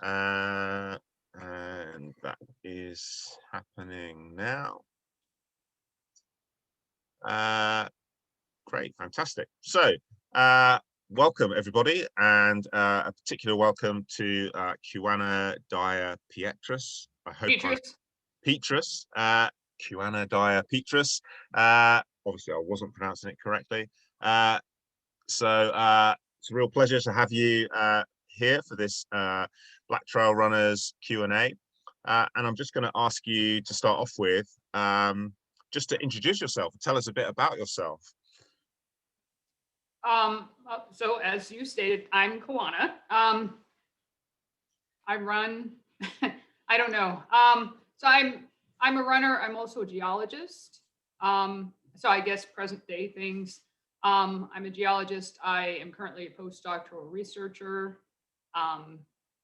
And that is happening now. Great, fantastic. So, welcome everybody, and a particular welcome to Kuwanna Dyer-Pietras. I hope Beatrice. Pietras, Kuwanna Dyer-Pietras. Obviously, I wasn't pronouncing it correctly. It's a real pleasure to have you here for this Black Trail Runners Q&A. And I'm just going to ask you to start off with just to introduce yourself. Tell us a bit about yourself. So as you stated, I'm Kuwanna. I run, I don't know. So I'm a runner. I'm also a geologist. So I guess present day things. I'm a geologist. I am currently a postdoctoral researcher,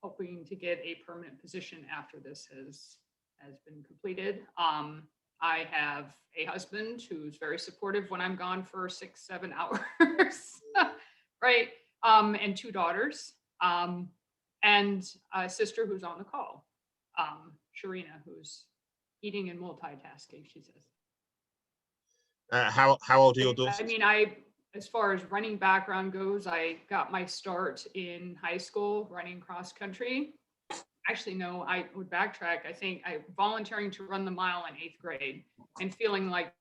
hoping to get a permanent position after this has been completed. I have a husband who's very supportive when I'm gone for 6-7 hours, right? And 2 daughters, and a sister who's on the call, Sharina, who's eating and multitasking, she says. How old are your daughters? I mean, as far as running background goes, I got my start in high school running cross country. Actually, no, I would backtrack. I think I volunteering to run the mile in 8th grade and feeling like.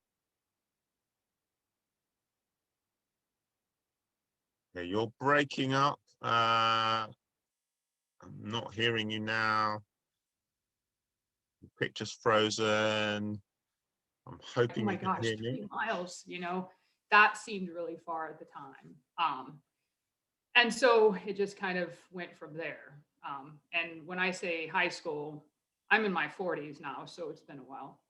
Yeah, you're breaking up. I'm not hearing you now. The picture's frozen. I'm hoping Oh my you can gosh, hear me. 3 miles, that seemed really far at the time. And so it just kind of went from there. And when I say high school, I'm in my 40s now, so it's been a while.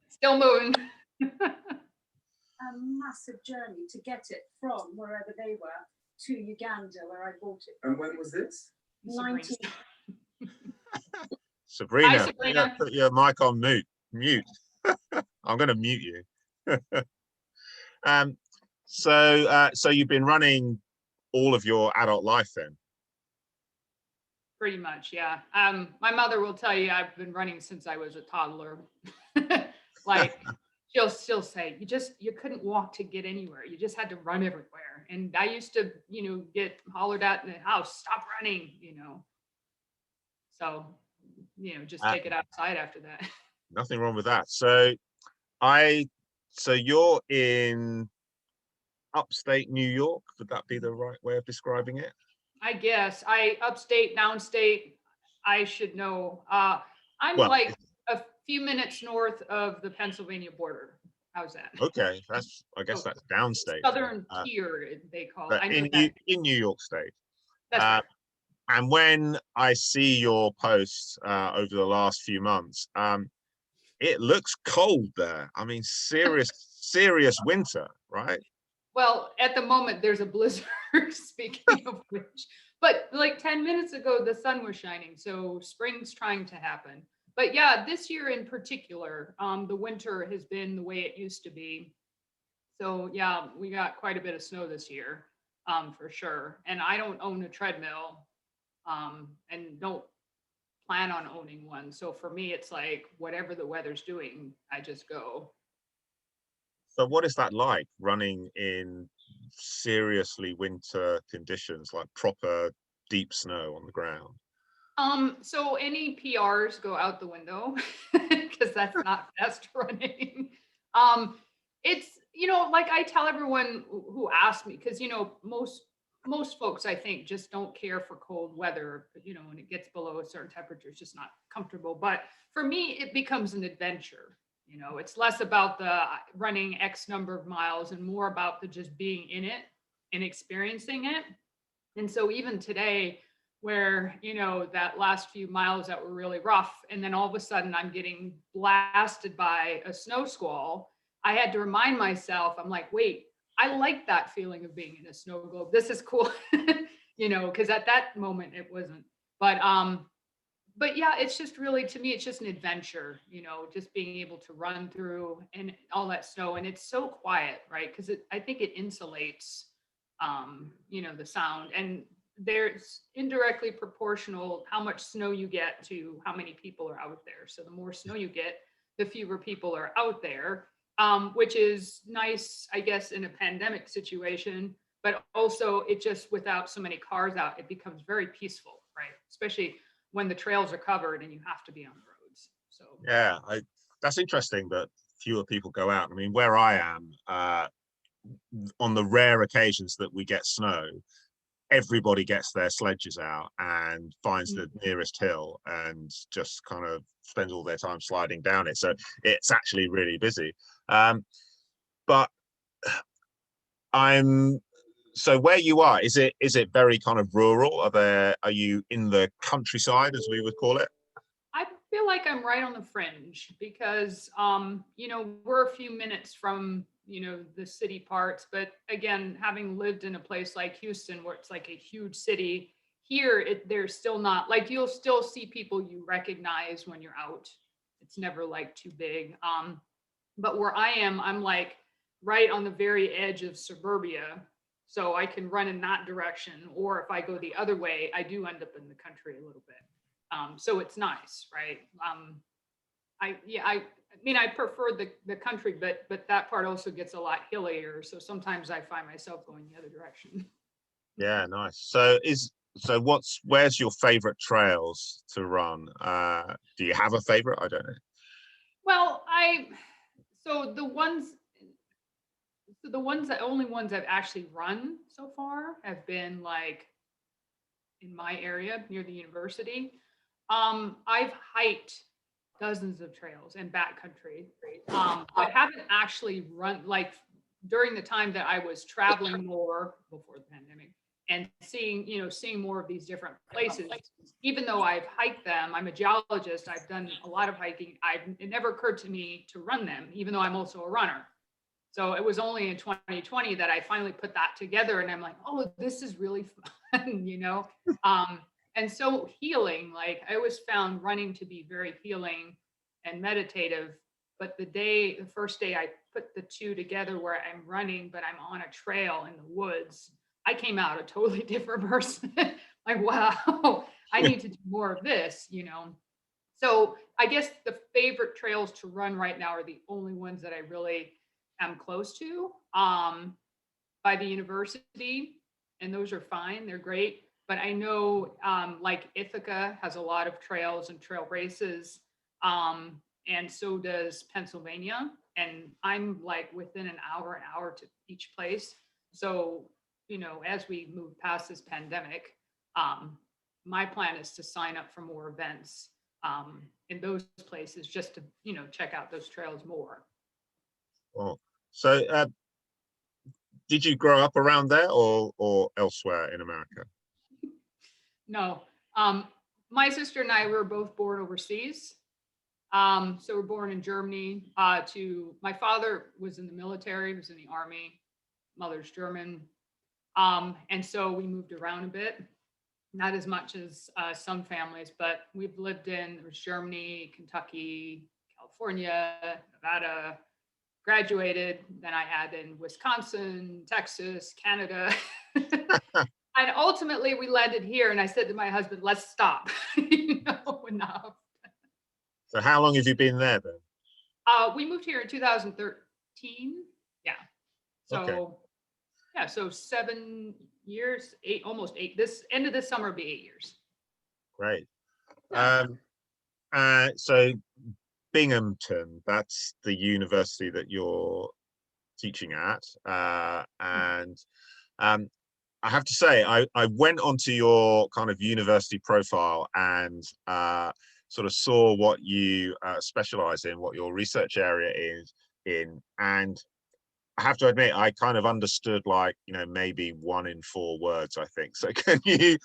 Still moving. A massive journey to get it from wherever they were to Uganda, where I bought it. And when was this? 19. Sabrina, Hi, Sabrina. put your mic on mute. I'm going to mute you. So you've been running all of your adult life then? Pretty much, yeah. My mother will tell you I've been running since I was a toddler. Like she'll say, you couldn't walk to get anywhere. You just had to run everywhere. And I used to, get hollered at in the house, stop running, So, just take it outside after that. Nothing wrong with that. So you're in upstate New York. Would that be the right way of describing it? I guess upstate, downstate, I should know. I'm Well, like a few minutes north of the Pennsylvania border. How's that? Okay, I guess that's downstate. Southern tier, they call it. But I know that. in New York State. That's right. And when I see your posts over the last few months, it looks cold there. I mean, serious winter, right? Well, at the moment, there's a blizzard, speaking of which. But like 10 minutes ago, the sun was shining, so spring's trying to happen. But yeah, this year in particular, the winter has been the way it used to be. So yeah, we got quite a bit of snow this year, for sure. And I don't own a treadmill, and don't plan on owning one. So for me, it's like whatever the weather's doing, I just go. So what is that like running in seriously winter conditions, like proper deep snow on the ground? So any PRs go out the window because that's not fast running. It's, like I tell everyone who asks me, because most folks I think just don't care for cold weather, when it gets below a certain temperature, it's just not comfortable. But for me, it becomes an adventure. It's less about the running X number of miles and more about the just being in it and experiencing it. And so even today, where, that last few miles that were really rough, and then all of a sudden I'm getting blasted by a snow squall, I had to remind myself, I'm like, wait, I like that feeling of being in a snow globe. This is cool, because at that moment it wasn't. But yeah, it's just really, to me, it's just an adventure, just being able to run through and all that snow. And it's so quiet, right? Because I think it insulates, the sound. And there's indirectly proportional how much snow you get to how many people are out there. So the more snow you get, the fewer people are out there, which is nice, I guess, in a pandemic situation. But also, it just without so many cars out, it becomes very peaceful, right? Especially when the trails are covered and you have to be on the roads. So Yeah, that's interesting that fewer people go out. I mean, where I am, on the rare occasions that we get snow, everybody gets their sledges out and finds the nearest hill and just kind of spends all their time sliding down it. So it's actually really busy. But so where you are, is it very kind of rural? Are you in the countryside, as we would call it? I feel like I'm right on the fringe because, we're a few minutes from, the city parts. But again, having lived in a place like Houston, where it's like a huge city, here, there's still not like you'll still see people you recognize when you're out. It's never like too big. But where I am, I'm like right on the very edge of suburbia. So I can run in that direction. Or if I go the other way, I do end up in the country a little bit. So it's nice, right? I mean, I prefer the country, but that part also gets a lot hillier. So sometimes I find myself going the other direction. Yeah, nice. Where's your favorite trails to run? Do you have a favorite? I don't know. Well, so the only ones I've actually run so far have been like in my area near the university. I've hiked dozens of trails and backcountry, but haven't actually run like during the time that I was traveling more before the pandemic and seeing more of these different places. Even though I've hiked them, I'm a geologist. I've done a lot of hiking. It never occurred to me to run them, even though I'm also a runner. So it was only in 2020 that I finally put that together, and I'm like, oh, this is really fun. And so healing. Like I always found running to be very healing and meditative. But the first day I put the two together where I'm running, but I'm on a trail in the woods, I came out a totally different person. Like, wow, I need to do more of this. So I guess the favorite trails to run right now are the only ones that I really am close to by the university. And those are fine. They're great. But I know like Ithaca has a lot of trails and trail races. And so does Pennsylvania. And I'm like within an hour to each place. So, as we move past this pandemic, my plan is to sign up for more events in those places just to, check out those trails more. Oh, so did you grow up around there or elsewhere in America? No. My sister and I were both born overseas. So we're born in Germany. My father was in the military, was in the army. Mother's German. And so we moved around a bit, not as much as some families, but we've lived in Germany, Kentucky, California, Nevada, graduated. Then I had in Wisconsin, Texas, Canada. And ultimately we landed here and I said to my husband, let's stop, enough. So how long have you been there then? We moved here in 2013. Yeah. So, Okay. yeah, so 7 years, almost 8. This end of this summer will be 8 years. Great. Yeah. So Binghamton, that's the university that you're teaching at. And I have to say, I went onto your kind of university profile and sort of saw what you specialize in, what your research area is in. And I have to admit, I kind of understood like, maybe 1 in 4 words, I think. So can you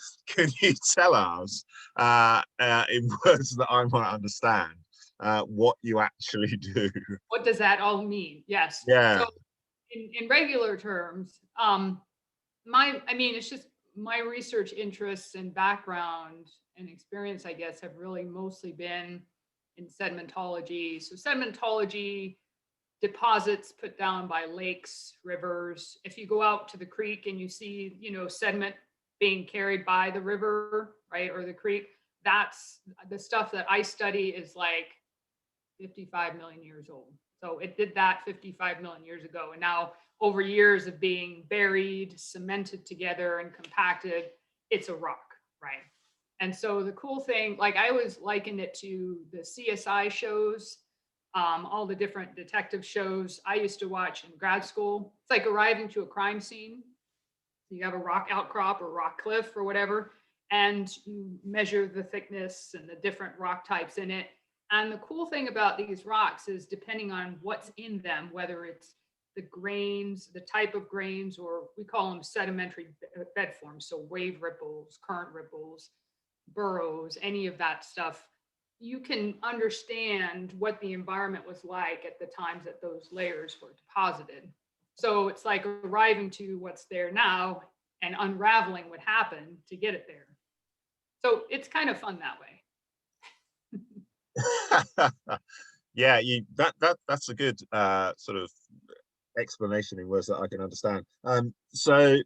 tell us in words that I might understand what you actually do? What does that all mean? Yes. Yeah. So in regular terms, it's just my research interests and background and experience, I guess, have really mostly been in sedimentology. So sedimentology, deposits put down by lakes, rivers. If you go out to the creek and you see, sediment being carried by the river, right, or the creek. That's the stuff that I study is like 55 million years old. So it did that 55 million years ago. And now over years of being buried, cemented together and compacted, it's a rock, right? And so the cool thing, like I always likened it to the CSI shows, all the different detective shows I used to watch in grad school. It's like arriving to a crime scene. You have a rock outcrop or rock cliff or whatever, and you measure the thickness and the different rock types in it. And the cool thing about these rocks is depending on what's in them, whether it's the grains, the type of grains, or we call them sedimentary bed forms. So wave ripples, current ripples, burrows, any of that stuff, you can understand what the environment was like at the times that those layers were deposited. So it's like arriving to what's there now and unraveling what happened to get it there. So it's kind of fun that way. Yeah, that's a good sort of explanation in words that I can understand. So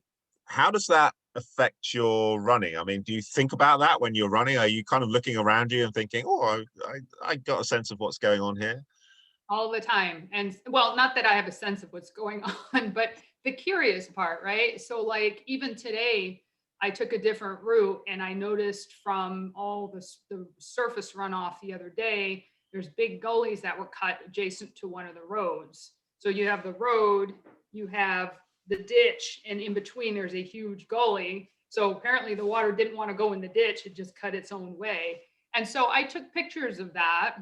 how does that affect your running? I mean, do you think about that when you're running? Are you kind of looking around you and thinking, oh, I got a sense of what's going on here? All the time. And well, not that I have a sense of what's going on, but the curious part, right? So like even today, I took a different route and I noticed from all the surface runoff the other day, there's big gullies that were cut adjacent to one of the roads. So you have the road, you have the ditch, and in between there's a huge gully. So apparently the water didn't want to go in the ditch, it just cut its own way. And so I took pictures of that.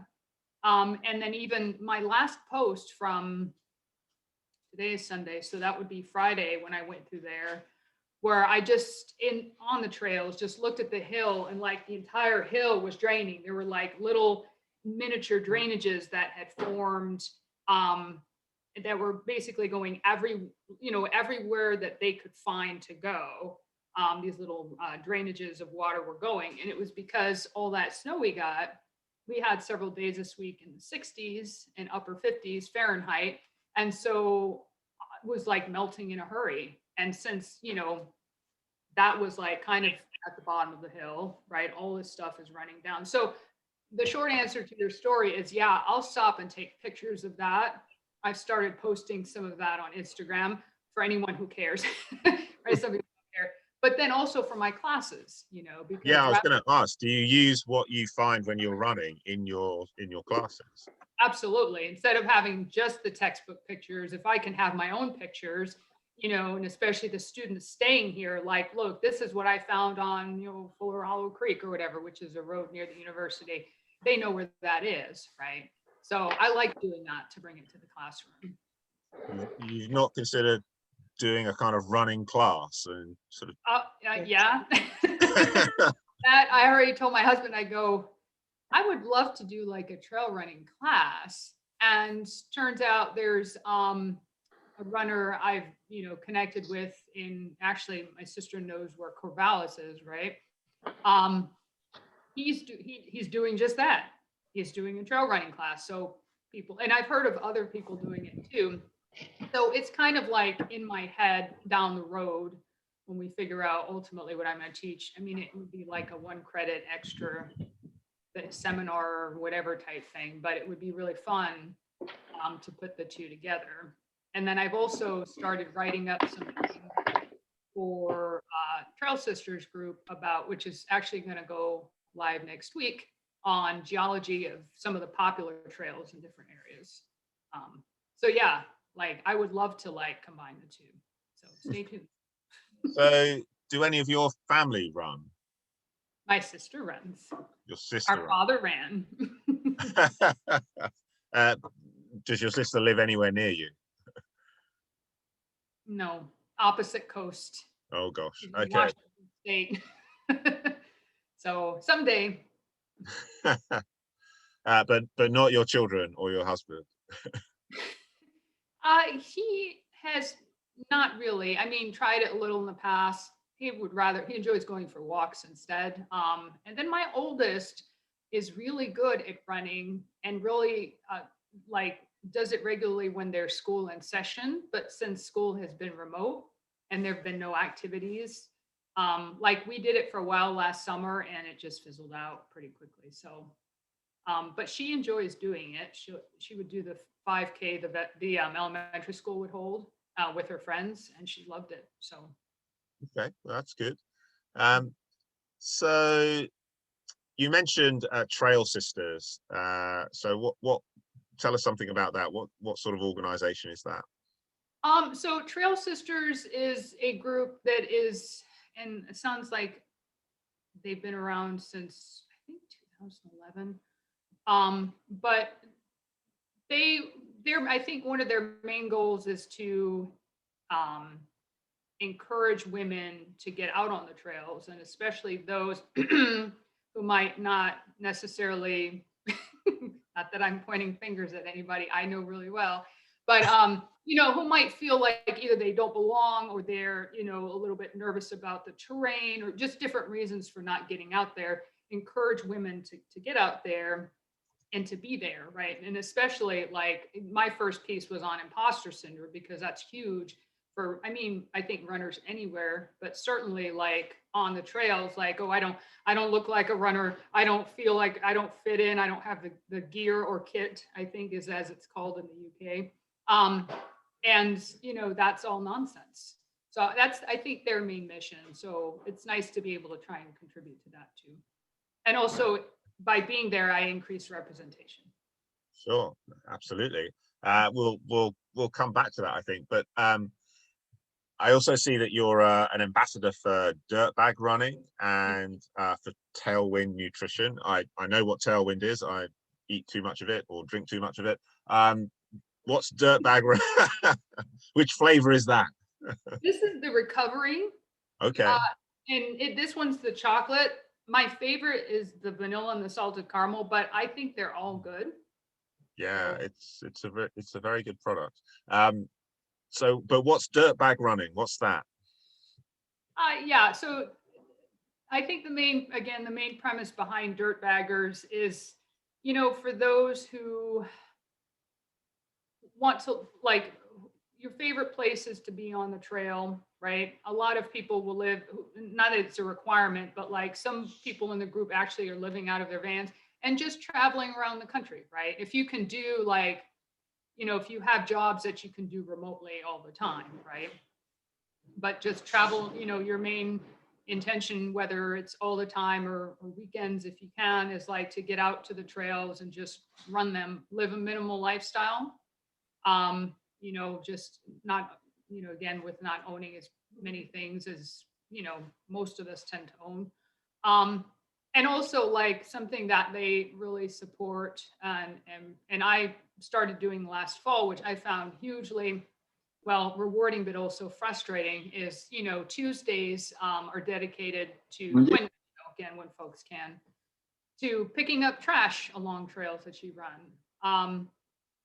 And then even my last post from today is Sunday, so that would be Friday when I went through there, where I just on the trails just looked at the hill and like the entire hill was draining. There were like little miniature drainages that had formed that were basically going everywhere that they could find to go. These little drainages of water were going, and it was because all that snow we had several days this week in the 60s and upper 50s Fahrenheit. And so it was like melting in a hurry. And since, that was like kind of at the bottom of the hill, right? All this stuff is running down. So the short answer to your story is, yeah, I'll stop and take pictures of that. I've started posting some of that on Instagram for anyone who cares, right? Some people don't care. But then also for my classes, because Yeah, I was going to ask, do you use what you find when you're running in your classes? Absolutely. Instead of having just the textbook pictures, if I can have my own pictures, and especially the students staying here, like, look, this is what I found on, Fuller Hollow Creek or whatever, which is a road near the university. They know where that is, right? So I like doing that to bring it to the classroom. You've not considered doing a kind of running class and sort of yeah. That I already told my husband, I would love to do like a trail running class. And turns out there's a runner I've connected with actually my sister knows where Corvallis is, right? He's doing just that. He's doing a trail running class. So people, and I've heard of other people doing it too. So it's kind of like in my head down the road when we figure out ultimately what I'm going to teach. I mean, it would be like a 1 credit extra seminar or whatever type thing, but it would be really fun to put the two together. And then I've also started writing up something for Trail Sisters group which is actually going to go live next week on geology of some of the popular trails in different areas. So yeah, like I would love to like combine the two. So stay tuned. So do any of your family run? My sister runs. Your sister? Our father ran. Does your sister live anywhere near you? No, opposite coast. Oh gosh. In Okay. Washington State. So someday. But not your children or your husband. He has not really. I mean, tried it a little in the past. He enjoys going for walks instead. And then my oldest is really good at running and really does it regularly when there's school in session. But since school has been remote and there have been no activities, Like we did it for a while last summer and it just fizzled out pretty quickly. So, but she enjoys doing it. She would do the 5K the elementary school would hold with her friends, and she loved it. So, Okay, well, that's good. So you mentioned Trail Sisters. So what? Tell us something about that. What sort of organization is that? so Trail Sisters is a group that is, and it sounds like they've been around since I think 2011. But they, they're, I think one of their main goals is to um, encourage women to get out on the trails, and especially those who might not necessarily, not that I'm pointing fingers at anybody I know really well, but who might feel like either they don't belong or they're, a little bit nervous about the terrain or just different reasons for not getting out there. Encourage women to get out there and to be there, right? And especially like my first piece was on imposter syndrome because that's huge for, I mean, I think runners anywhere, but certainly like on the trails, like, oh, I don't look like a runner. I don't feel like I don't fit in. I don't have the gear or kit, I think is as it's called in the UK. And that's all nonsense. So that's, I think, their main mission. So it's nice to be able to try and contribute to that too. And also by being there, I increase representation. Sure, absolutely. We'll come back to that, I think. But I also see that you're an ambassador for dirt bag running and for Tailwind nutrition. I know what Tailwind is. I eat too much of it or drink too much of it. What's dirt bag? Which flavor is that? This is the recovery. Okay. And this one's the chocolate. My favorite is the vanilla and the salted caramel, but I think they're all good. Yeah, it's a very good product. So, but what's dirt bag running? What's that? Yeah, so I think the main premise behind dirt baggers is, for those who want to, like, your favorite places to be on the trail, right? A lot of people will live, not that it's a requirement, but like some people in the group actually are living out of their vans and just traveling around the country, right? If you can do like, if you have jobs that you can do remotely all the time, right? But just travel, your main intention, whether it's all the time or weekends, if you can, is like to get out to the trails and just run them, live a minimal lifestyle. Just not, again, with not owning as many things as, most of us tend to own. And also like something that they really support and I started doing last fall, which I found hugely, well, rewarding, but also frustrating is, Tuesdays are dedicated to when folks can, to picking up trash along trails that you run.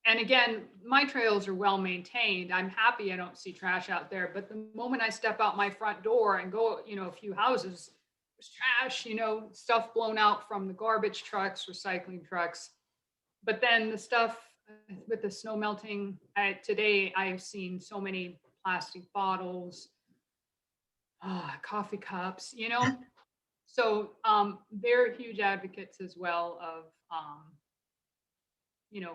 And again, my trails are well maintained. I'm happy I don't see trash out there. But the moment I step out my front door and go, a few houses, there's trash, stuff blown out from the garbage trucks, recycling trucks. But then the stuff with the snow melting, today I've seen so many plastic bottles, coffee cups, So they're huge advocates as well of,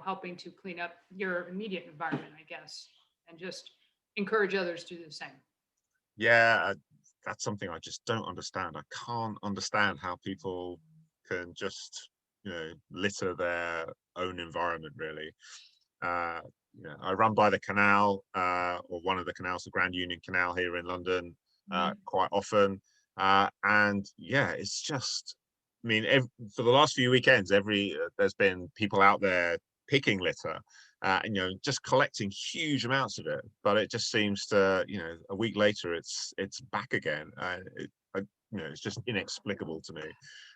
helping to clean up your immediate environment, I guess, and just encourage others to do the same. Yeah, that's something I just don't understand. I can't understand how people can just, litter their own environment, really. I run by the canal, or one of the canals, the Grand Union Canal here in London, quite often. And yeah, it's just, I mean, for the last few weekends, there's been people out there picking litter, and just collecting huge amounts of it. But it just seems to, a week later, it's back again. It's just inexplicable to me.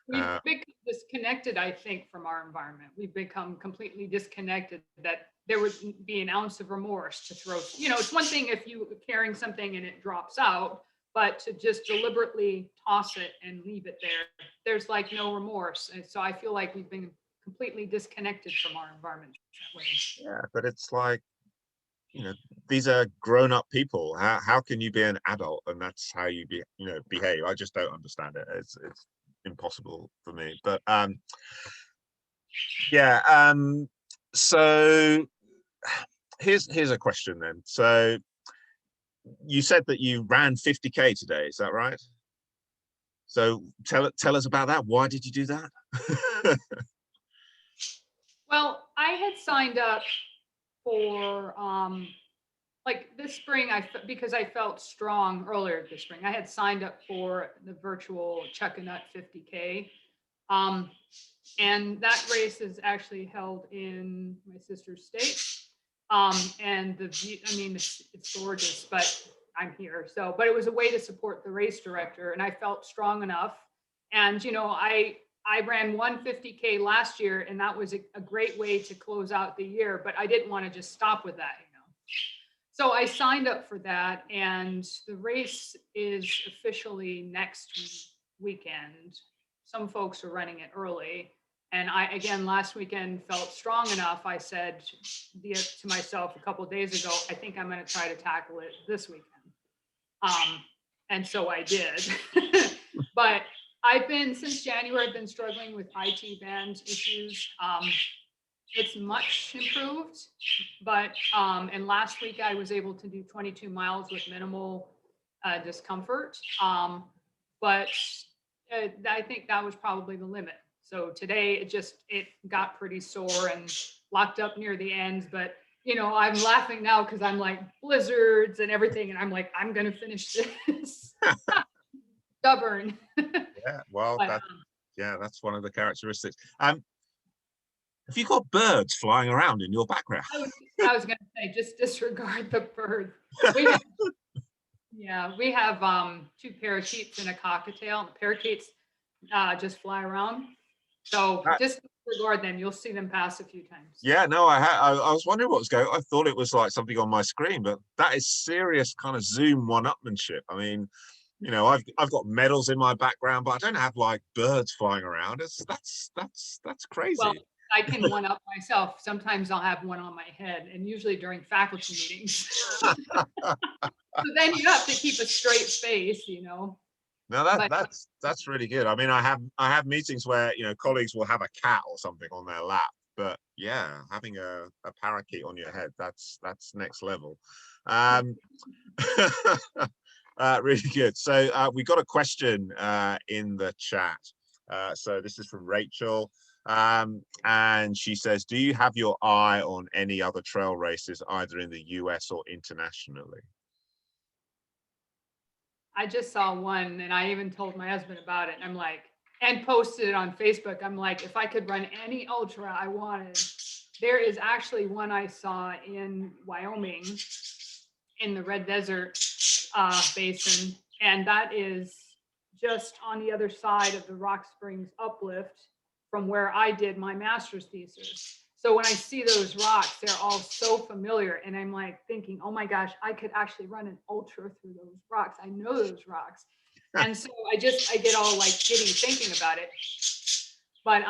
We've become disconnected, I think, from our environment. We've become completely disconnected that there would be an ounce of remorse to throw. It's one thing if you are carrying something and it drops out, but to just deliberately toss it and leave it there, there's like no remorse. And so I feel like we've been completely disconnected from our environment that way. Yeah, but it's like, these are grown-up people. How can you be an adult and that's how you behave? I just don't understand it. It's impossible for me. But yeah. So here's a question then. So you said that you ran 50K today. Is that right? So tell us about that. Why did you do that? Well, I had signed up for like this spring, because I felt strong earlier this spring. I had signed up for the virtual Chuck a Nut 50K. And that race is actually held in my sister's state. And the view, I mean, it's gorgeous, but I'm here. So, but it was a way to support the race director, and I felt strong enough. And, I ran 150K last year, and that was a great way to close out the year, but I didn't want to just stop with that. So I signed up for that, and the race is officially next weekend. Some folks are running it early. And again, last weekend felt strong enough. I said to myself a couple of days ago, I think I'm going to try to tackle it this weekend. And so I did. But since January, I've been struggling with IT band issues. It's much improved, but and last week I was able to do 22 miles with minimal discomfort. But I think that was probably the limit. So today it got pretty sore and locked up near the end. But I'm laughing now because I'm like blizzards and everything, and I'm like, I'm gonna finish this. Stubborn. Yeah, well, But, that's one of the characteristics. Have you got birds flying around in your background? I was going to say, just disregard the bird. We have 2 parakeets and a cockatiel. And the parakeets just fly around. So just disregard them. You'll see them pass a few times. Yeah, no, I was wondering what was going on. I thought it was like something on my screen, but that is serious kind of Zoom one-upmanship. I mean, I've got medals in my background, but I don't have like birds flying around. That's crazy. Well, I can one up myself. Sometimes I'll have one on my head, and usually during faculty meetings. So then you have to keep a straight face, No, that's really good. I mean, I have meetings where colleagues will have a cat or something on their lap, but yeah, having a parakeet on your head, that's next level. Really good. So we got a question in the chat. So this is from Rachel. And she says, do you have your eye on any other trail races, either in the US or internationally? I just saw one, and I even told my husband about it. I'm like, and posted it on Facebook. I'm like, if I could run any ultra I wanted, there is actually one I saw in Wyoming in the Red Desert Basin. And that is just on the other side of the Rock Springs uplift from where I did my master's thesis. So when I see those rocks, they're all so familiar. And I'm like thinking, oh my gosh, I could actually run an ultra through those rocks. I know those rocks. And so I get all like giddy thinking about it. But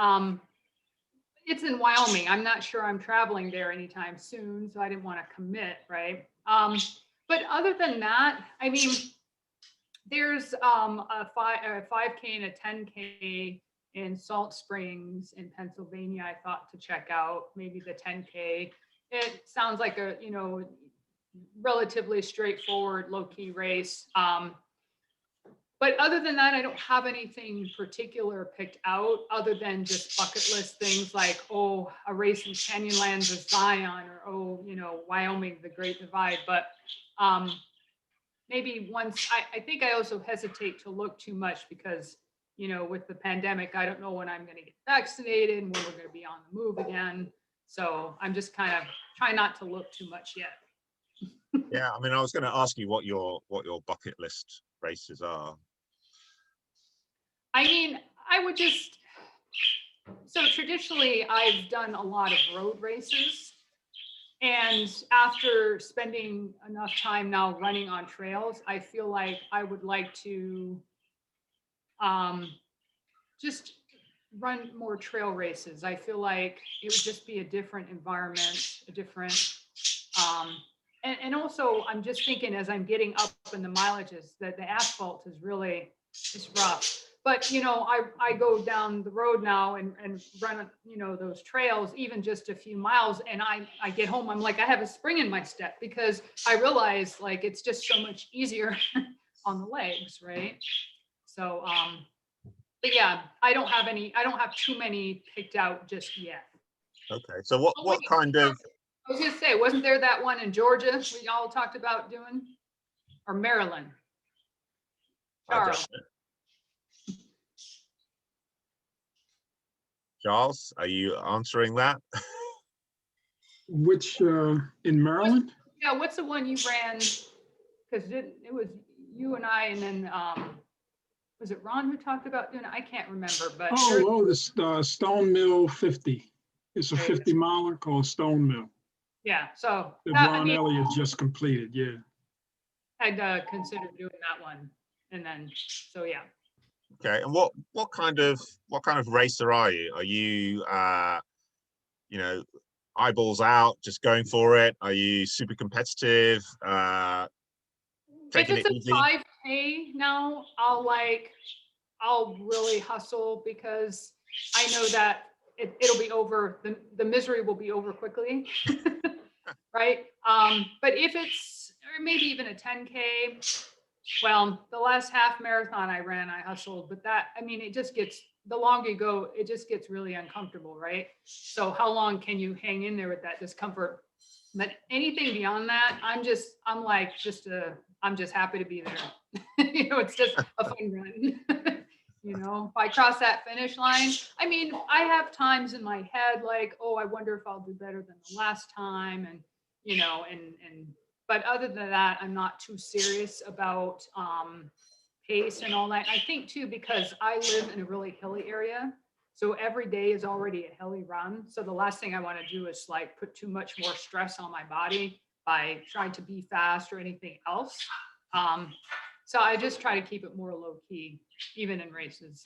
it's in Wyoming. I'm not sure I'm traveling there anytime soon, so I didn't want to commit, right? But other than that, I mean, there's a 5K and a 10K in Salt Springs in Pennsylvania. I thought to check out maybe the 10K. It sounds like a relatively straightforward, low-key race. But other than that, I don't have anything particular picked out other than just bucket list things like, a race in Canyonlands of Zion, or, Wyoming, the Great Divide. But maybe once, I think I also hesitate to look too much because, with the pandemic, I don't know when I'm going to get vaccinated and when we're going to be on the move again. So I'm just kind of trying not to look too much yet. Yeah, I mean, I was going to ask you what your bucket list races are. I mean, so traditionally I've done a lot of road races. And after spending enough time now running on trails, I feel like I would like to just run more trail races. I feel like it would just be a different environment, a different and also I'm just thinking as I'm getting up in the mileages that the asphalt is really, it's rough. But, you know, I go down the road now and run, you know, those trails, even just a few miles. And I get home, I'm like, I have a spring in my step because I realize like, it's just so much easier on the legs. Right. So, but yeah, I don't have too many picked out just yet. Okay. So Oh, what wait, kind of, I was gonna say, wasn't there that one in Georgia we all talked about doing? Or Maryland? I don't Charles. know. Charles, are you answering that? Which, in Maryland? Yeah, what's the one you ran? Because it was you and I, and then was it Ron who talked about doing it? I can't remember, but Oh, the Stone Mill 50. It's a 50 miler called Stone Mill yeah. So that I Ron mean, Elliott just completed. Yeah. I'd considered doing that one, and then so yeah. Okay. And what kind of racer are you? Are you you know, eyeballs out, just going for it? Are you super competitive? If Taking it's it a easy? 5K now, I'll really hustle because I know that it'll be over. The misery will be over quickly. Right. But if it's, or maybe even a 10K, well, the last half marathon I ran, I hustled, but that, I mean, it just gets, the longer you go, it just gets really uncomfortable, right? So how long can you hang in there with that discomfort? But anything beyond that, I'm just happy to be there. You know, it's just a fun run. You know, if I cross that finish line, I mean, I have times in my head like, oh, I wonder if I'll do better than the last time. And, you know, but other than that, I'm not too serious about pace and all that. I think too, because I live in a really hilly area. So every day is already a hilly run. So the last thing I want to do is like put too much more stress on my body by trying to be fast or anything else. So I just try to keep it more low key, even in races.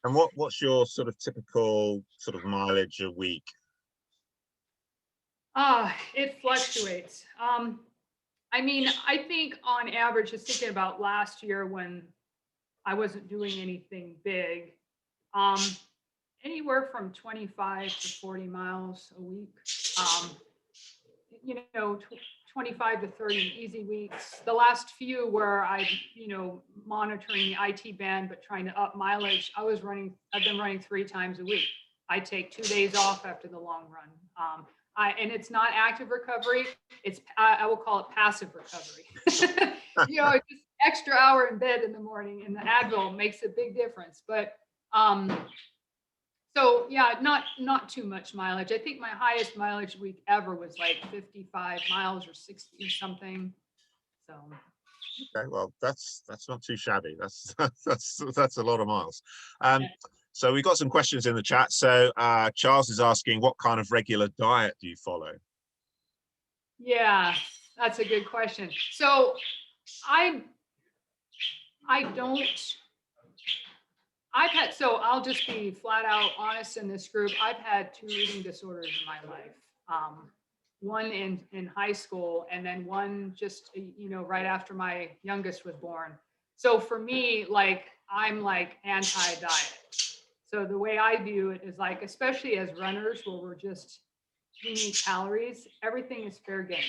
And what's your sort of typical sort of mileage a week? It fluctuates. I mean, I think on average, just thinking about last year when I wasn't doing anything big, um, anywhere from 25 to 40 miles a week. You know, 25 to 30 easy weeks. The last few where I, you know, monitoring the IT band, but trying to up mileage, I've been running 3 times a week. I take 2 days off after the long run. And it's not active recovery. I will call it passive recovery. You know, it's just extra hour in bed in the morning, and the Advil makes a big difference. But so yeah, not too much mileage. I think my highest mileage week ever was like 55 miles or 60 or something. So Okay, well, that's not too shabby. That's that's a lot of miles. So we got some questions in the chat. So Charles is asking, what kind of regular diet do you follow? yeah, that's a good question. So I don't. So I'll just be flat out honest in this group. I've had 2 eating disorders in my life. One in high school, and then one just, you know, right after my youngest was born. So for me, like, I'm like anti-diet. So the way I view it is like, especially as runners where we need calories, everything is fair game.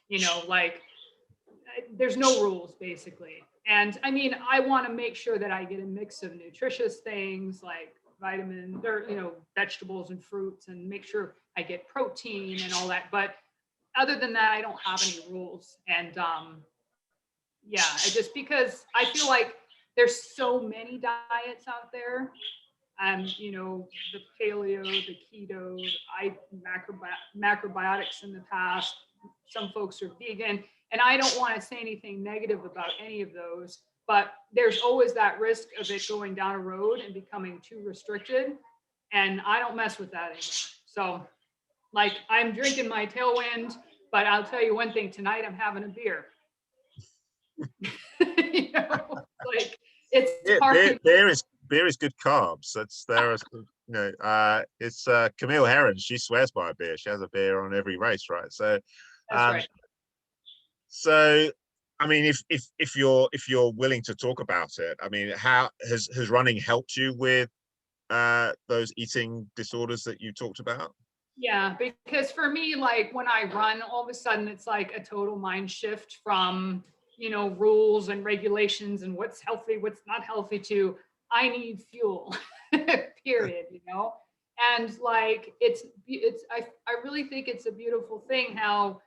You know, like there's no rules basically. And I mean, I want to make sure that I get a mix of nutritious things like vitamins or, you know, vegetables and fruits, and make sure I get protein and all that. But other than that, I don't have any rules. And yeah, just because I feel like there's so many diets out there. You know, the paleo, the keto, macrobiotics in the past. Some folks are vegan, and I don't want to say anything negative about any of those, but there's always that risk of it going down a road and becoming too restricted, and I don't mess with that anymore. So, like, I'm drinking my Tailwind, but I'll tell you one thing: tonight I'm having a beer. You know, like it's Beer is good carbs. That's there. it's Camille Herron. She swears by a beer. She has a beer on every race, right? So, That's right. so I mean, if you're willing to talk about it, I mean, how has running helped you with those eating disorders that you talked about? Yeah, because for me, like when I run, all of a sudden it's like a total mind shift from, rules and regulations and what's healthy, what's not healthy to I need fuel, period, And like I really think it's a beautiful thing how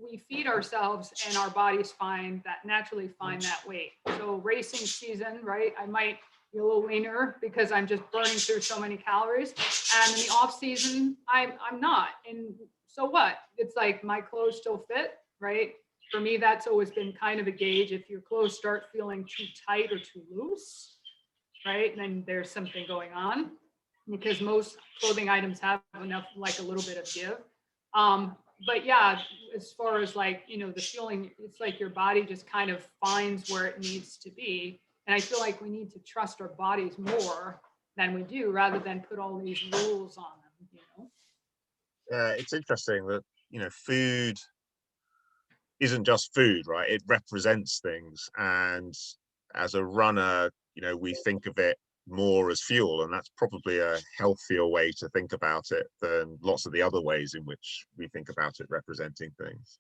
we feed ourselves and our bodies naturally find that weight. So racing season, right? I might be a little leaner because I'm just burning through so many calories. And in the off season, I'm not. And so what? It's like my clothes still fit, right? For me, that's always been kind of a gauge. If your clothes start feeling too tight or too loose, right? Then there's something going on because most clothing items have enough, like a little bit of give. But yeah, as far as like, the feeling, it's like your body just kind of finds where it needs to be. And I feel like we need to trust our bodies more than we do rather than put all these rules on them. It's interesting that, food isn't just food, right? It represents things. And as a runner, we think of it more as fuel, and that's probably a healthier way to think about it than lots of the other ways in which we think about it representing things.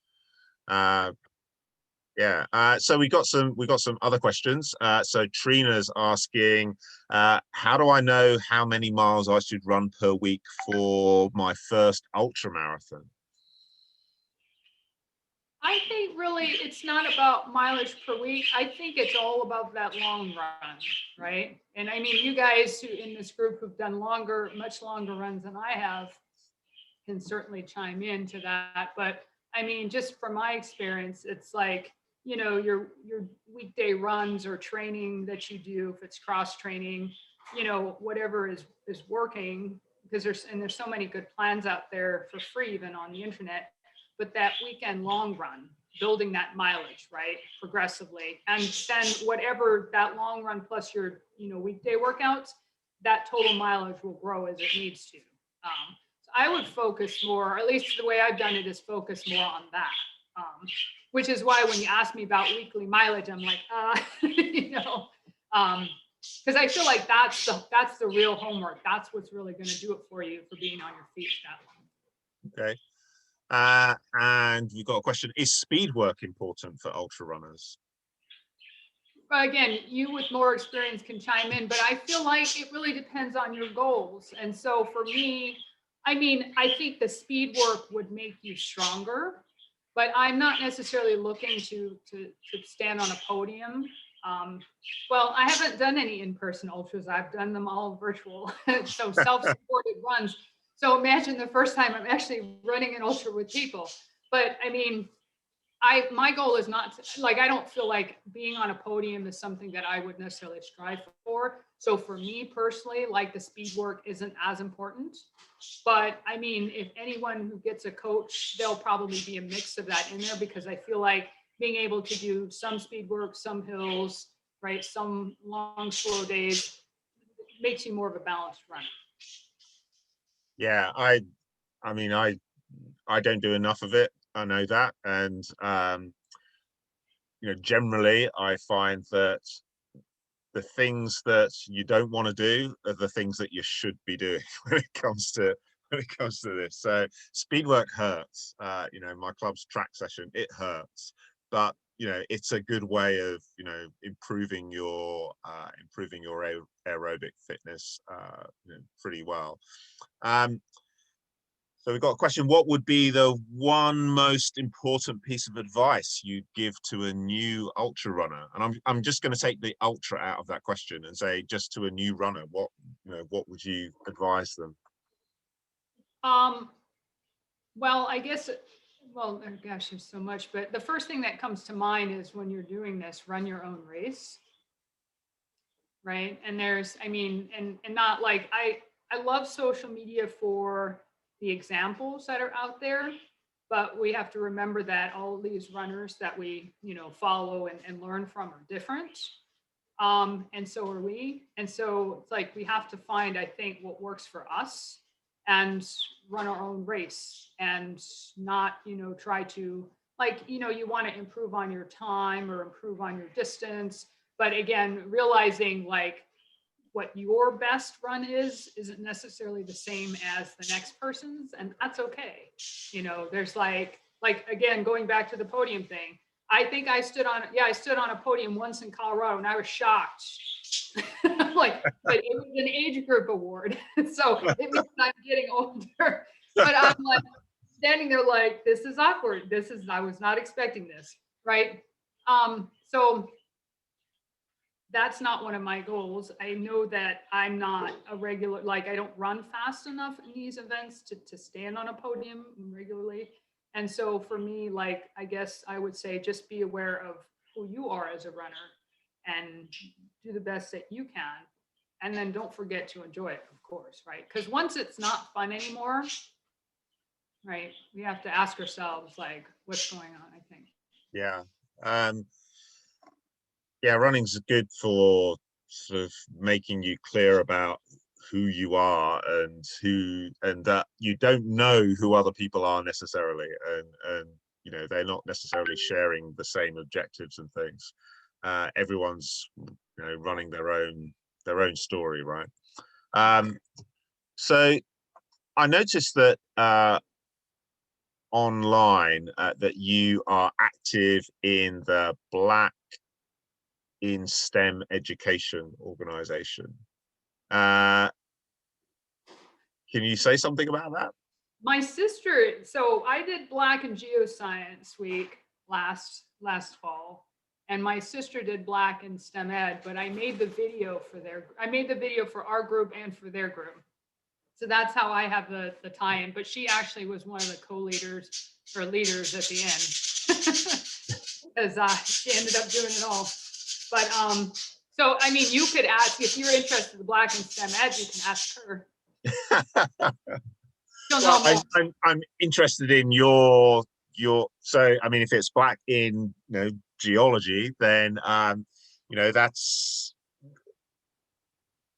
So we got some other questions. So Trina's asking, how do I know how many miles I should run per week for my first ultra marathon? I think really it's not about mileage per week. I think it's all about that long run, right? And I mean, you guys who in this group who've done much longer runs than I have can certainly chime into that. But I mean, just from my experience, it's like, your weekday runs or training that you do, if it's cross training, whatever is working, because there's so many good plans out there for free, even on the internet. But that weekend long run, building that mileage, right, progressively, and then whatever that long run plus your, weekday workouts, that total mileage will grow as it needs to. So I would focus more, or at least the way I've done it is focus more on that. Which is why when you ask me about weekly mileage, I'm like, because I feel like that's the real homework. That's what's really going to do it for you for being on your feet that long. Okay. And we've got a question: is speed work important for ultra runners? But again, you with more experience can chime in, but I feel like it really depends on your goals. And so for me, I mean, I think the speed work would make you stronger, but I'm not necessarily looking to stand on a podium. Well, I haven't done any in-person ultras. I've done them all virtual, so self-supported runs. So imagine the first time I'm actually running an ultra with people. But I mean, my goal is not to, like, I don't feel like being on a podium is something that I would necessarily strive for. So for me personally, like the speed work isn't as important. But I mean, if anyone who gets a coach, there'll probably be a mix of that in there because I feel like being able to do some speed work, some hills, right, some long, slow days makes you more of a balanced runner. Yeah, I mean, I don't do enough of it. I know that, and generally, I find that the things that you don't want to do are the things that you should be doing when it comes to this. So speed work hurts. My club's track session, it hurts, but it's a good way of improving your aerobic fitness pretty well. So we've got a question: what would be the one most important piece of advice you'd give to a new ultra runner? And I'm just going to take the ultra out of that question and say just to a new runner, what would you advise them? Well, I guess, well, gosh, there's so much, but the first thing that comes to mind is when you're doing this, run your own race. Right. And and not like, I love social media for the examples that are out there, but we have to remember that all these runners that we, follow and learn from are different. And so are we. And so it's like we have to find, I think, what works for us and run our own race and not, try to, like, you want to improve on your time or improve on your distance. But again, realizing like what your best run isn't necessarily the same as the next person's, and that's okay. There's like again, going back to the podium thing, I think I stood on a podium once in Colorado and I was shocked. Like, but it was an age group award. So it means I'm getting older. But I'm like standing there like, this is awkward. I was not expecting this, right? So that's not one of my goals. I know that I'm not a regular, like I don't run fast enough in these events to stand on a podium regularly. And so for me, like, I guess I would say just be aware of who you are as a runner and do the best that you can. And then don't forget to enjoy it, of course, right? Because once it's not fun anymore, right, we have to ask ourselves, like, what's going on, I think. Yeah. Yeah, running's good for sort of making you clear about who you are and that you don't know who other people are necessarily, and they're not necessarily sharing the same objectives and things. Everyone's running their own story, right? So I noticed that online that you are active in the Black in STEM education organization. Can you say something about that? My sister, so I did Black in Geoscience Week last fall, and my sister did Black in STEM Ed, but I made the video for our group and for their group. So that's how I have the tie-in, but she actually was one of the co-leaders or leaders at the end, because she ended up doing it all. But so I mean, you could ask if you're interested in Black in STEM Ed, you can ask her. Well, I'm interested in your so I mean, if it's Black in geology, then that's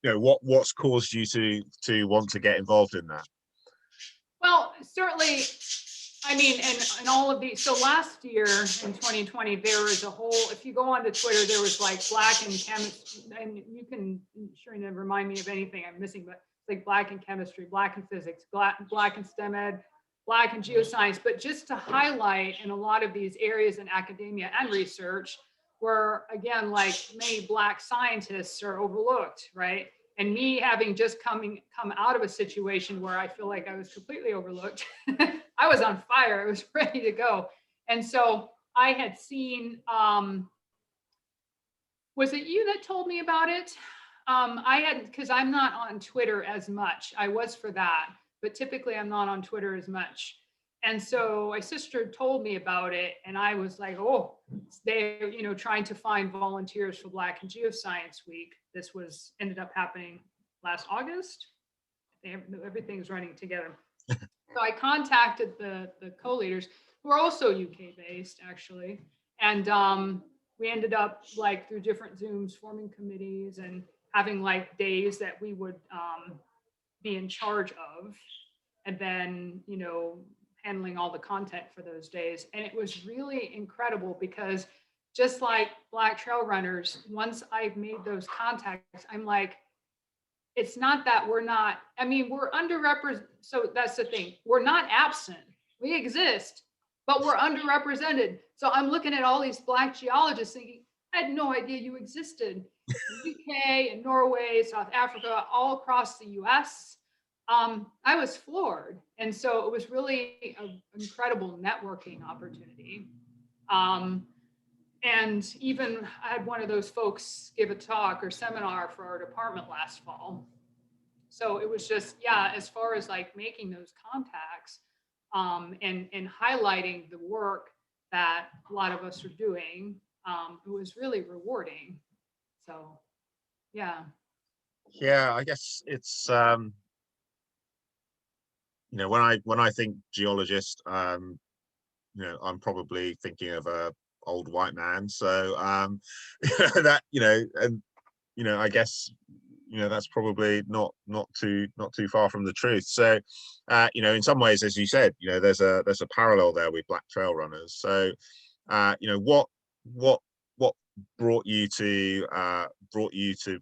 what's caused you to want to get involved in that. Well, certainly, I mean, and all of these. So last year in 2020, there was a whole. If you go onto Twitter, there was like Black in chemistry, and you can sure never remind me of anything I'm missing, but like Black in chemistry, Black in physics, Black in STEM Ed, Black in geoscience. But just to highlight in a lot of these areas in academia and research, where again, like many Black scientists are overlooked, right? And me having just come out of a situation where I feel like I was completely overlooked, I was on fire. I was ready to go. And so I had seen, was it you that told me about it? Because I'm not on Twitter as much. I was for that, but typically I'm not on Twitter as much. And so my sister told me about it, and I was like, oh, they're trying to find volunteers for Black in Geoscience Week. This ended up happening last August. Everything's running together. So I contacted the co-leaders, who are also UK based actually, and we ended up like through different Zooms forming committees and having like days that we would be in charge of, and then handling all the content for those days. And it was really incredible because just like Black trail runners, once I've made those contacts, I'm like, it's not that we're not, I mean, we're underrepresented. So that's the thing. We're not absent. We exist, but we're underrepresented. So I'm looking at all these Black geologists thinking, I had no idea you existed. In UK and Norway, South Africa, all across the US. I was floored. And so it was really an incredible networking opportunity. And even I had one of those folks give a talk or seminar for our department last fall. So it was just, yeah, as far as like making those contacts and highlighting the work that a lot of us are doing, it was really rewarding. So, yeah. Yeah, I guess it's when I think geologist, I'm probably thinking of a old white man. So that, and I guess that's probably not too far from the truth. So in some ways, as you said, there's a parallel there with black trail runners. So what brought you to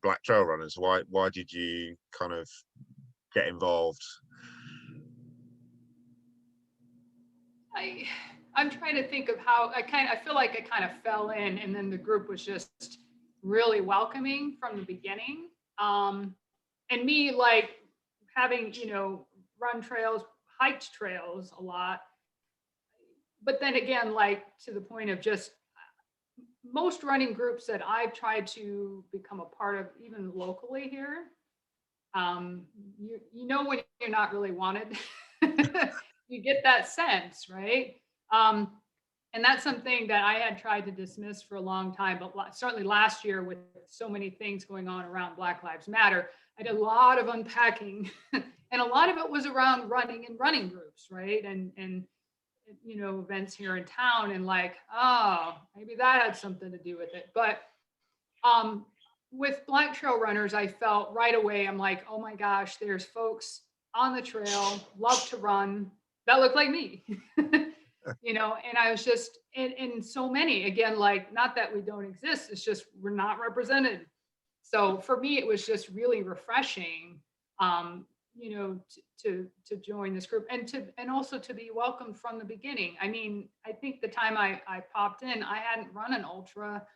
black trail runners? Why did you kind of get involved? I'm trying to think of how I feel like I kind of fell in, and then the group was just really welcoming from the beginning. And me, like, having, run trails, hiked trails a lot. But then again, like, to the point of just most running groups that I've tried to become a part of, even locally here, when you're not really wanted. You get that sense, right? And that's something that I had tried to dismiss for a long time, but certainly last year, with so many things going on around Black Lives Matter, I did a lot of unpacking, and a lot of it was around running and running groups, right? And events here in town, and like, oh, maybe that had something to do with it. But with Black Trail Runners, I felt right away, I'm like, oh my gosh, there's folks on the trail, love to run, that look like me. And I was just, and so many, again, like, not that we don't exist, it's just we're not represented. So for me, it was just really refreshing, to join this group, and also to be welcomed from the beginning. I mean, I think the time I popped in, I hadn't run an ultra,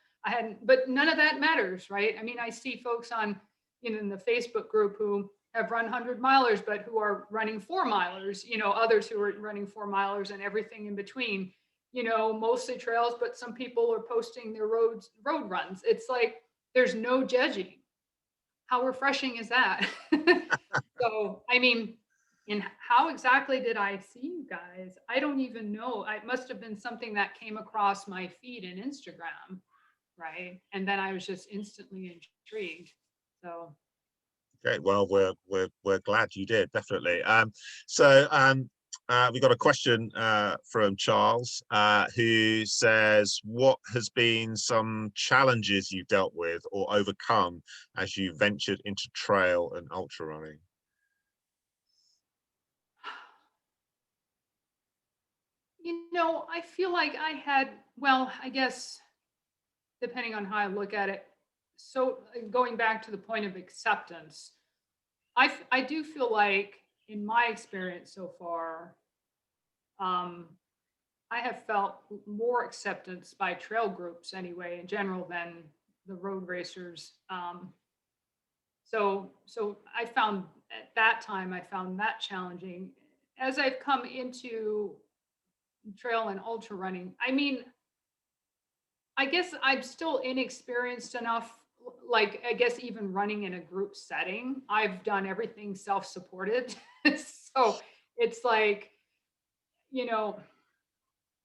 but none of that matters, right? I mean, I see folks on, in the Facebook group who have run 100-milers, but who are running 4-milers, others who are running 4-milers and everything in between, mostly trails, but some people are posting their road runs. It's like, there's no judging. How refreshing is that? So, I mean, and how exactly did I see you guys? I don't even know. It must have been something that came across my feed in Instagram, right? And then I was just instantly intrigued. So. Okay, well, we're glad you did, definitely. We got a question from Charles, who says, what has been some challenges you've dealt with or overcome as you ventured into trail and ultra running? I feel like I had, well, I guess, depending on how I look at it, so going back to the point of acceptance, I do feel like, in my experience so far, I have felt more acceptance by trail groups anyway, in general, than the road racers. So I found, at that time, I found that challenging. As I've come into trail and ultra running, I mean, I guess I'm still inexperienced enough, like, I guess even running in a group setting, I've done everything self-supported. So it's like,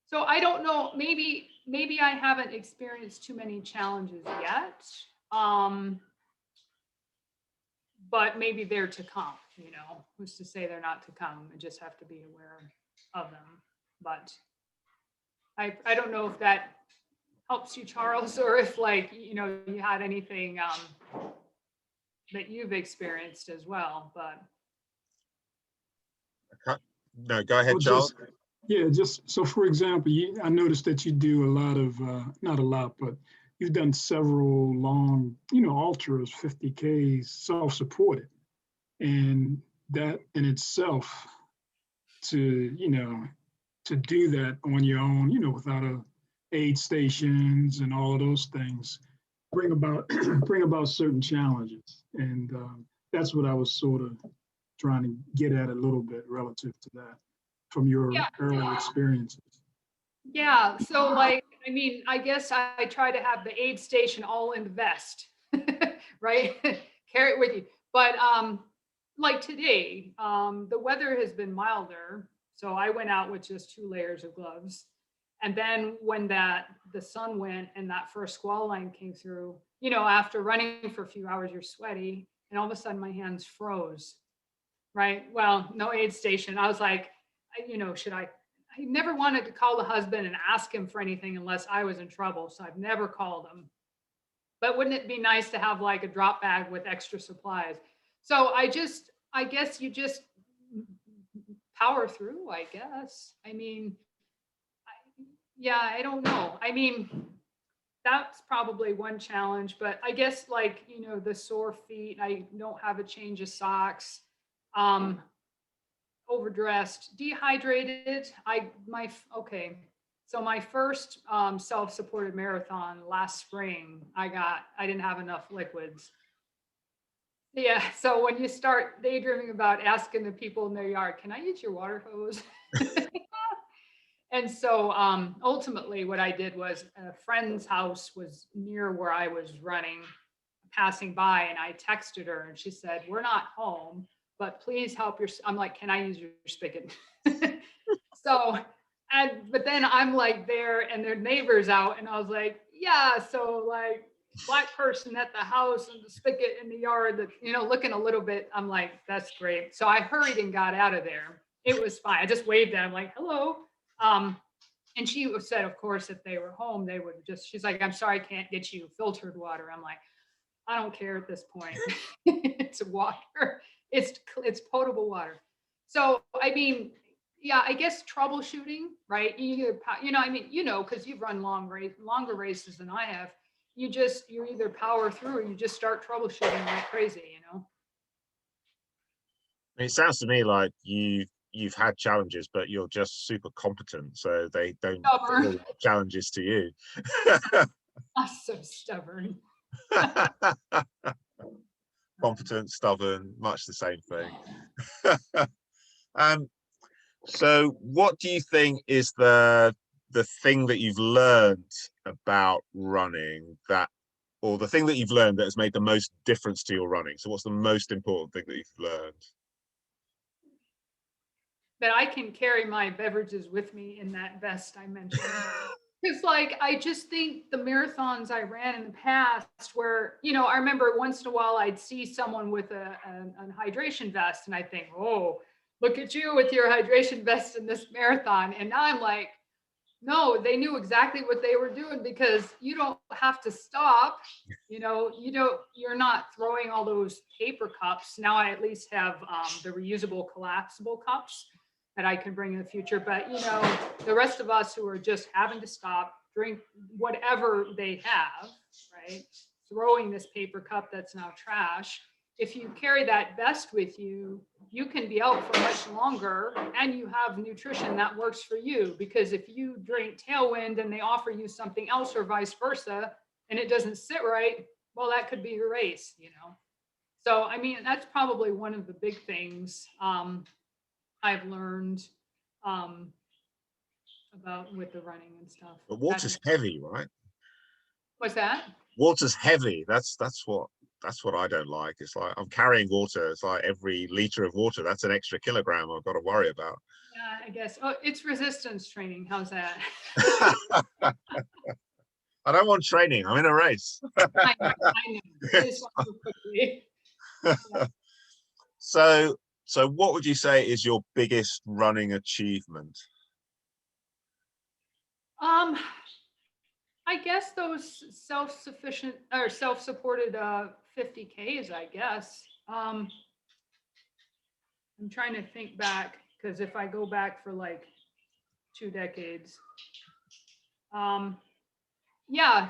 so I don't know, maybe I haven't experienced too many challenges yet. But maybe they're to come, who's to say they're not to come? I just have to be aware of them. But I don't know if that helps you, Charles, or if, like, you had anything that you've experienced as well. But no, go ahead, Charles. Just so, for example, I noticed that you do a lot of, not a lot, but you've done several long, ultras, 50Ks, self-supported. And that in itself, to do that on your own, without aid stations and all of those things, bring about certain challenges. And that's what I was sort of trying to get at a little bit relative to that from your earlier experiences. Yeah, so, like, I mean, I guess I try to have the aid station all in the vest, right? Carry it with you. But like today, the weather has been milder, so I went out with just 2 layers of gloves. And then when the sun went and that first squall line came through, after running for a few hours, you're sweaty, and all of a sudden my hands froze. Right? Well, no aid station. I was like, should I I never wanted to call the husband and ask him for anything unless I was in trouble. So I've never called him. But wouldn't it be nice to have like a drop bag with extra supplies? So I guess you just power through, I guess. I mean, yeah, I don't know. I mean, that's probably one challenge, but I guess like, the sore feet, I don't have a change of socks. Overdressed, dehydrated. Okay. So my first self-supported marathon last spring, I didn't have enough liquids. Yeah. So when you start daydreaming about asking the people in their yard, can I use your water hose? And so ultimately what I did was a friend's house was near where I was running, passing by, and I texted her and she said, we're not home, but please help I'm like, can I use your spigot? So, but then I'm like there and their neighbors out and I was like, yeah, so like black person at the house and the spigot in the yard that, looking a little bit, I'm like, that's great. So I hurried and got out of there. It was fine. I just waved at him like, hello. And she said, of course, if they were home, they would she's like, I'm sorry, I can't get you filtered water. I'm like, I don't care at this point. It's water. It's potable water. So, I mean, yeah, I guess troubleshooting, right? Because you've run longer races than I have. You either power through or you just start troubleshooting like crazy, It sounds to me like you've had challenges, but you're just super competent, so they don't feel like challenges to you. I'm so stubborn. Competent, stubborn, much the same thing. So what do you think is the thing that you've learned about running or the thing that you've learned that has made the most difference to your running? So what's the most important thing that you've learned? That I can carry my beverages with me in that vest I mentioned. It's like, I just think the marathons I ran in the past where, I remember once in a while I'd see someone with a hydration vest and I think, oh, look at you with your hydration vest in this marathon. And now I'm like, no, they knew exactly what they were doing because you don't have to stop. You're not throwing all those paper cups. Now I at least have the reusable collapsible cups that I can bring in the future. But, the rest of us who are just having to stop, drink whatever they have, right? Throwing this paper cup that's now trash. If you carry that vest with you, you can be out for much longer and you have nutrition that works for you. Because if you drink Tailwind and they offer you something else or vice versa, and it doesn't sit right, well, that could be your race, So, I mean, that's probably one of the big things I've learned about with the running and stuff. But water's heavy, right? What's that? Water's heavy. That's what I don't like. It's like I'm carrying water. It's like every liter of water, that's an extra kilogram I've got to worry about. Yeah, I guess. Oh, it's resistance training. How's that? I don't want training. I'm in a race. I know. I just want to quickly. Yeah. So what would you say is your biggest running achievement? I guess those self-sufficient or self-supported 50Ks, I guess. I'm trying to think back because if I go back for like 2 decades, yeah,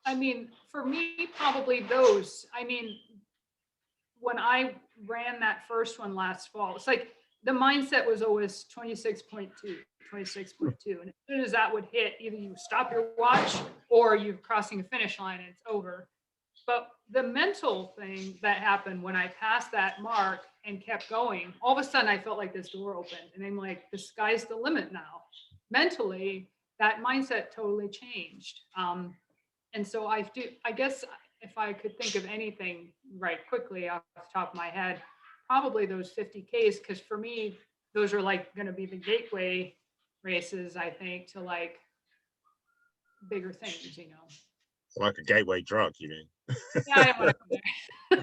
I mean, for me, probably those. I mean, when I ran that first one last fall, it's like the mindset was always 26.2. And as soon as that would hit, either you stop your watch or you're crossing a finish line and it's over. But the mental thing that happened when I passed that mark and kept going, all of a sudden I felt like this door opened and I'm like, the sky's the limit now. Mentally, that mindset totally changed. And so I guess if I could think of anything right quickly off the top of my head, probably those 50Ks, because for me, those are like going to be the gateway races, I think, to like bigger things, Like a gateway drug, you mean? Yeah, I don't want to go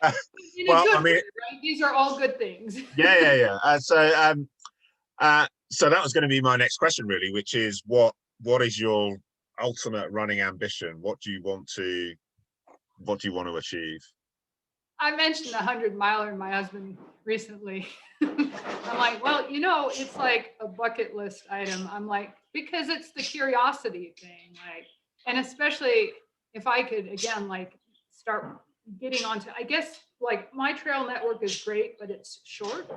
there. Well, I mean, right? These are all good things. yeah. So that was going to be my next question, really, which is what is your ultimate running ambition? What do you want to achieve? I mentioned 100-miler to my husband recently. I'm like, well, you know, it's like a bucket list item. I'm like, because it's the curiosity thing, like, and especially if I could, again, like start getting onto, I guess, like my trail network is great, but it's short.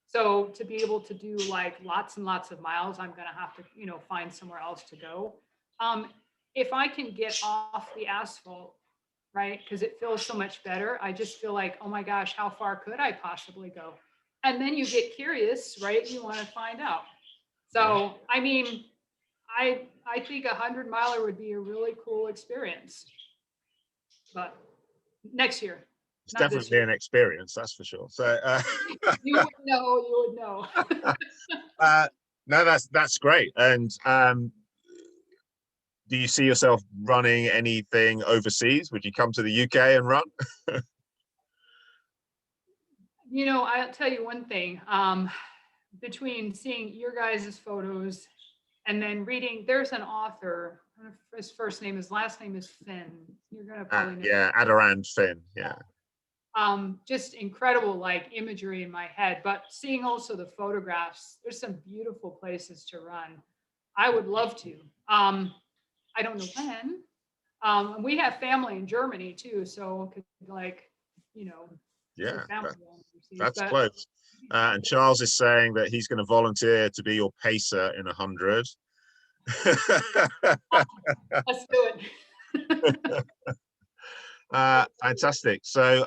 So to be able to do like lots and lots of miles, I'm going to have to, you know, find somewhere else to go. If I can get off the asphalt, right, because it feels so much better, I just feel like, oh my gosh, how far could I possibly go? And then you get curious, right? You want to find out. So, I mean, I think 100-miler would be a really cool experience. But next year. It's not this definitely year. an experience, that's for sure. So You would know, you would know. no, that's great. And do you see yourself running anything overseas? Would you come to the UK and run? You know, I'll tell you one thing. Between seeing your guys' photos and then reading, there's an author. His first name, his last name is Finn. You're gonna probably know. Yeah, Adirond Finn. Yeah. Just incredible like imagery in my head, but seeing also the photographs, there's some beautiful places to run. I would love to. I don't know when. And we have family in Germany too, so could like, you know, Yeah, family that's close. And Charles is saying that he's going to volunteer to be your pacer in 100. Let's do it. Fantastic. So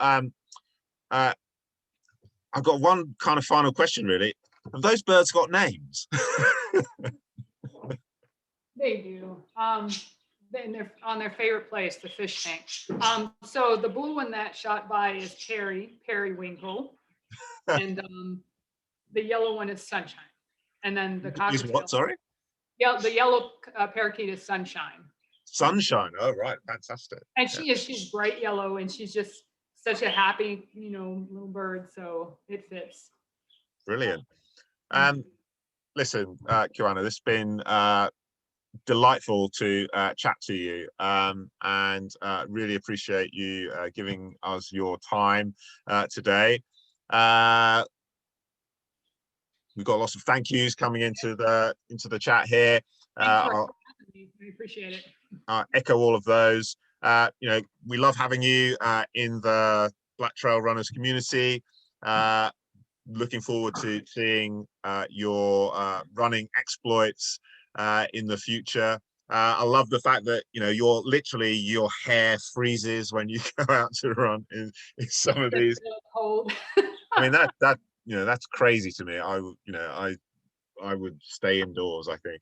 I've got one kind of final question, really. Have those birds got names? They do. Then they're on their favorite place, the fish tank. So the blue one that shot by is Periwinkle, and the yellow one is Sunshine, and then the Is cockatiel. what? Sorry. Yeah, the yellow parakeet is Sunshine. Sunshine. Oh, right. Fantastic. And she's bright yellow, and she's just such a happy, you know, little bird. So it fits. Brilliant. Listen, Kuwanna, this has been delightful to chat to you, and really appreciate you giving us your time today. We've got lots of thank yous coming into the chat here. Thanks for having me. I appreciate it. Echo all of those. You know, we love having you in the Black Trail Runners community. Looking forward to seeing your running exploits in the future. I love the fact that, you know, your hair freezes when you go out to run in some of these. Cold. I mean, that you know, that's crazy to me. I would stay indoors, I think.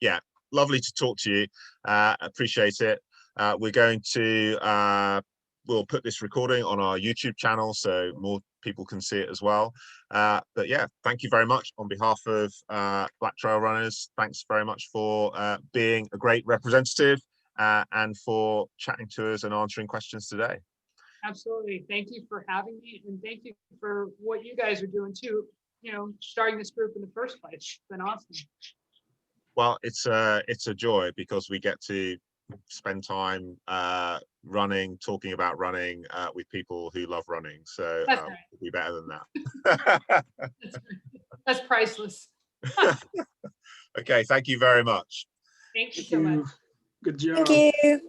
Yeah, lovely to talk to you. Appreciate it. We're going to we'll put this recording on our YouTube channel so more people can see it as well. But yeah, thank you very much on behalf of Black Trail Runners. Thanks very much for being a great representative and for chatting to us and answering questions today. Absolutely. Thank you for having me, and thank you for what you guys are doing too, you know, starting this group in the first place. It's been awesome. Well, it's a joy because we get to spend time running, talking about running with people who love running. So it'll be better than that. That's priceless. Okay, thank you very much. Thank you so much. Good job. Thank you.